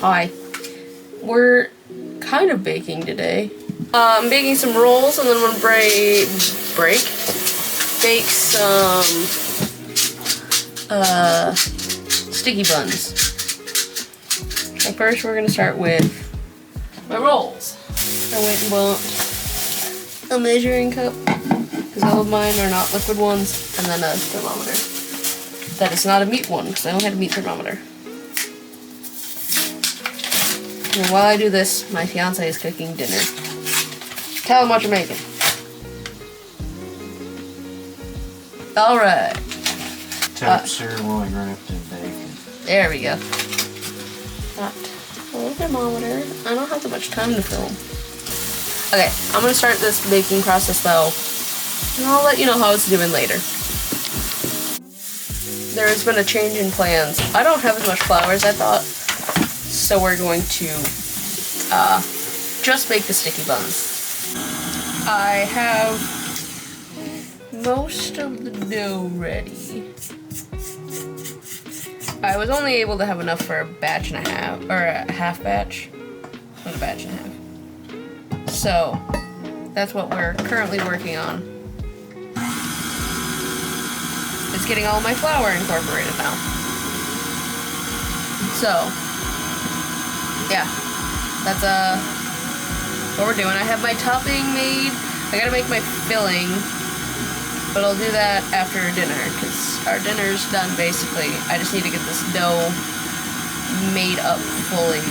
Hi. We're kind of baking today. I'm baking some rolls, and then I'm gonna bake some sticky buns. So first we're gonna start with my rolls. I went and bought a measuring cup, because all of mine are not liquid ones, and then a thermometer. That is not a meat one, because I don't have a meat thermometer. And while I do this, my fiance is cooking dinner. Tell him what you're making. Alright. Temperature while I run up to bacon. There we go. Got a little thermometer. I don't have that much time to film. Okay, I'm gonna start this baking process though, and I'll let you know how it's doing later. There has been a change in plans. I don't have as much flour as I thought, so we're going to just make the sticky buns. I have most of the dough ready. I was only able to have enough for a batch and a half, or a half batch, not a batch and a half. So, that's what we're currently working on. It's getting all my flour incorporated now. So, yeah, that's what we're doing. I have my topping made. I gotta make my filling, but I'll do that after dinner, because our dinner's done basically. I just need to get this dough made up fully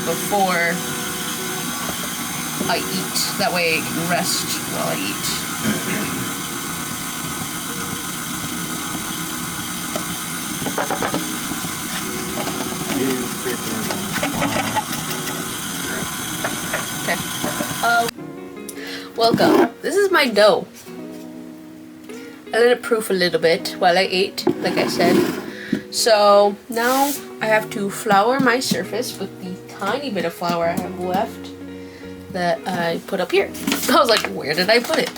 before I eat. That way I can rest while I eat. Okay. Welcome. This is my dough. I let it proof a little bit while I ate, like I said. So now I have to flour my surface with the tiny bit of flour I have left that I put up here. I was like, where did I put it?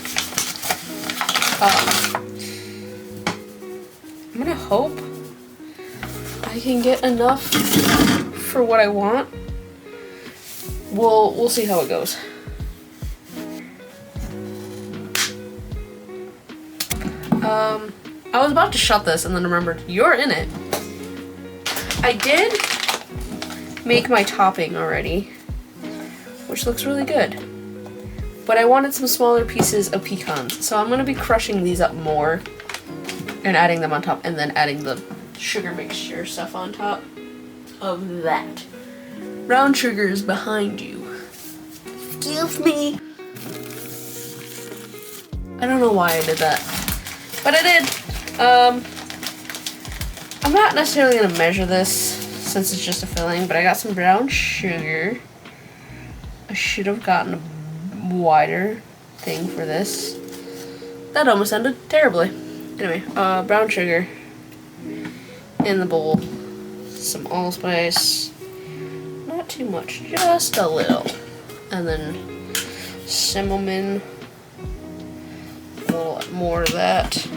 I'm gonna hope I can get enough for what I want. We'll see how it goes. I was about to shut this and then remembered you're in it. I did make my topping already, which looks really good. But I wanted some smaller pieces of pecans, so I'm going to be crushing these up more and adding them on top, and then adding the sugar mixture stuff on top of that. Brown sugar is behind you. Excuse me. I don't know why I did that, but I did. I'm not necessarily going to measure this since it's just a filling, but I got some brown sugar. I should have gotten a wider thing for this. That almost ended terribly. Anyway, brown sugar in the bowl. Some allspice. Not too much, just a little. And then cinnamon. A little more of that.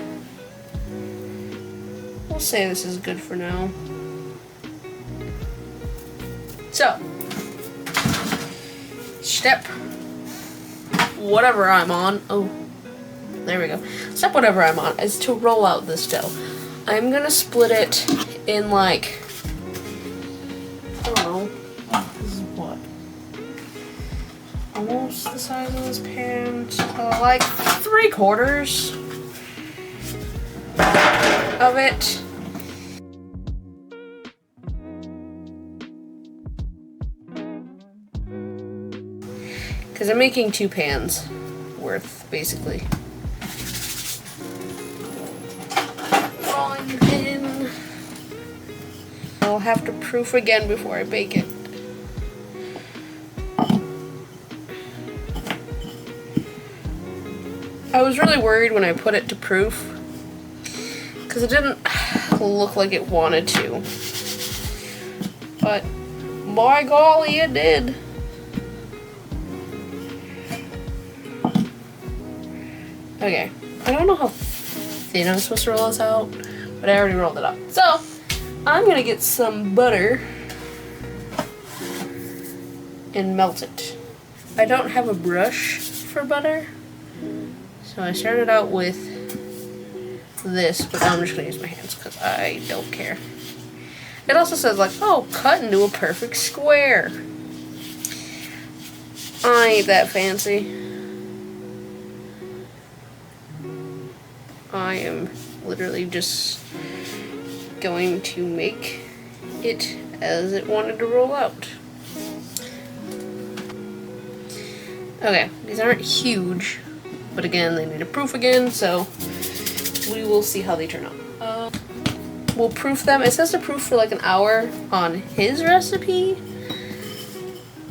We'll say this is good for now. So, step whatever I'm on. Oh, there we go. Step whatever I'm on is to roll out this dough. I'm gonna split it in like, I don't know. This is what? Almost the size of this pan. Like 3/4 of it. Because I'm making 2 pans worth, basically. Rolling it in. I'll have to proof again before I bake it. I was really worried when I put it to proof, because it didn't look like it wanted to. But, by golly, it did. Okay, I don't know how thin I'm supposed to roll this out, but I already rolled it up. So, I'm gonna get some butter and melt it. I don't have a brush for butter, so I started out with this, but now I'm just gonna use my hands because I don't care. It also says like, oh, cut into a perfect square. I ain't that fancy. I am literally just going to make it as it wanted to roll out. Okay, these aren't huge, but again, they need a proof again, so we will see how they turn out. We'll proof them. It says to proof for like an hour on his recipe.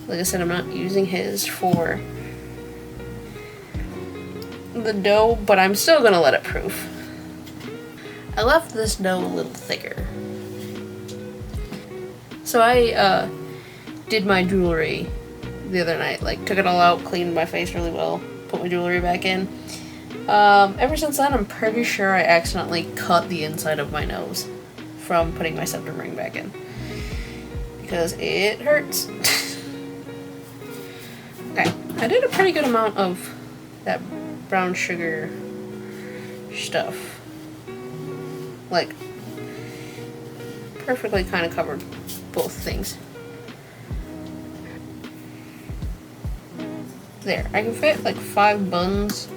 Like I said, I'm not using his for the dough, but I'm still gonna let it proof. I left this dough a little thicker. So I did my jewelry the other night, like took it all out, cleaned my face really well, put my jewelry back in. Ever since then, I'm pretty sure I accidentally cut the inside of my nose from putting my septum ring back in. Because it hurts. Okay, I did a pretty good amount of that brown sugar stuff. Like, perfectly kind of covered both things. There, I can fit like 5 buns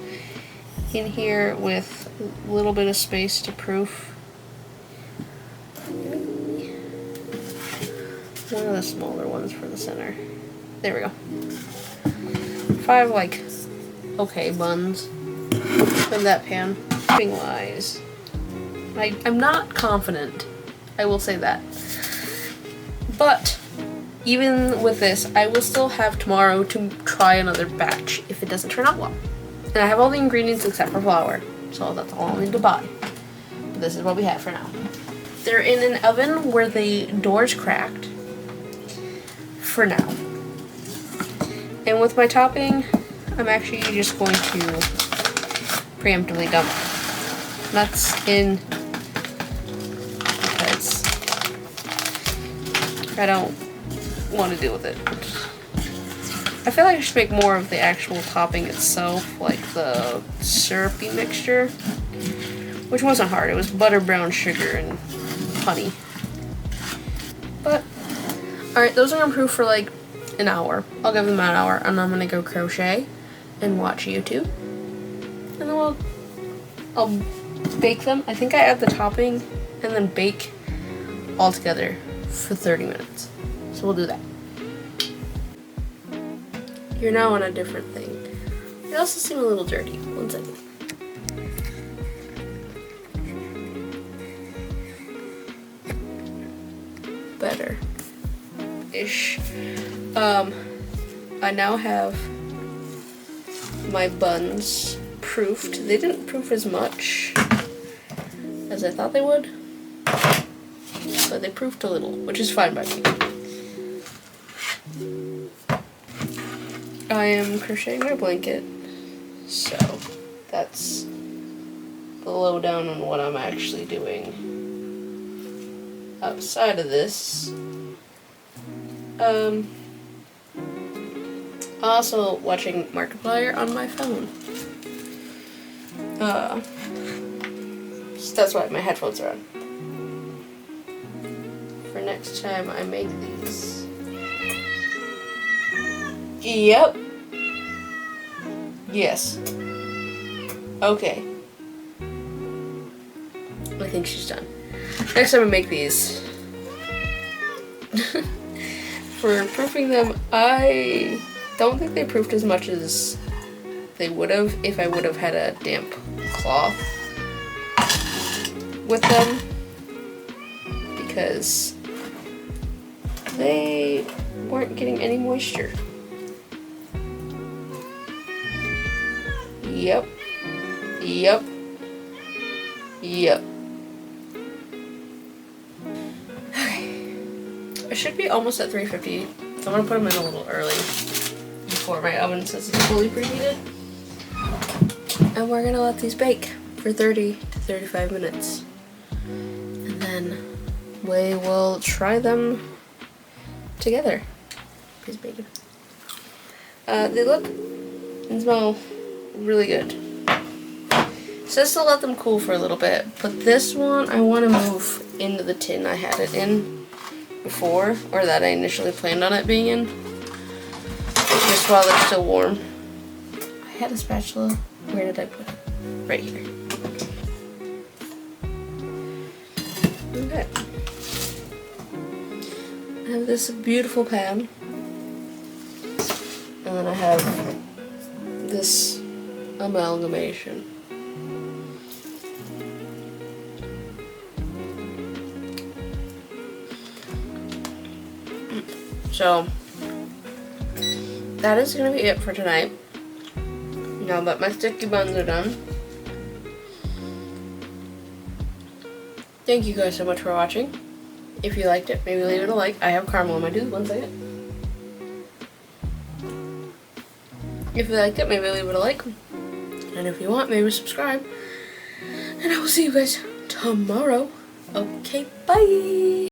in here with a little bit of space to proof. One of the smaller ones for the center. There we go. 5 like okay buns in that pan. Shipping wise, I'm not confident, I will say that. But even with this, I will still have tomorrow to try another batch if it doesn't turn out well. And I have all the ingredients except for flour, so that's all I'll need to buy. But this is what we have for now. They're in an oven where the door's cracked for now. And with my topping, I'm actually just going to preemptively dump nuts in because I don't want to deal with it. I feel like I should make more of the actual topping itself, like the syrupy mixture, which wasn't hard. It was butter, brown sugar, and honey. But, alright, those are gonna proof for like an hour. I'll give them an hour, and I'm gonna go crochet and watch YouTube. And then I'll bake them. I think I add the topping and then bake all together for 30 minutes. So we'll do that. You're now on a different thing. You also seem a little dirty. One second. Better. Ish. I now have my buns proofed. They didn't proof as much as I thought they would, but they proofed a little, which is fine by me. I am crocheting my blanket, so that's the lowdown on what I'm actually doing. Outside of this, also watching Markiplier on my phone. So that's why my headphones are on. For next time I make these. Yep. Yes. Okay. I think she's done. Next time I make these. For proofing them, I don't think they proofed as much as they would have if I would have had a damp cloth with them, because they weren't getting any moisture. Yep. Yep. Yep. I should be almost at 350, so I'm gonna put them in a little early before my oven says it's fully preheated. And we're gonna let these bake for 30 to 35 minutes. And then we will try them together. Piece of bacon. They look and smell really good. It says to let them cool for a little bit, but this one I want to move into the tin I had it in before, or that I initially planned on it being in, just while they're still warm. I had a spatula. Where did I put it? Right here. Okay. I have this beautiful pan, and then I have this amalgamation. So that is going to be it for tonight. Now that my sticky buns are done, thank you guys so much for watching. If you liked it, maybe leave it a like. I have caramel in my tooth. 1 second. If you liked it, maybe leave it a like. And if you want, maybe subscribe. And I will see you guys tomorrow. Okay, bye.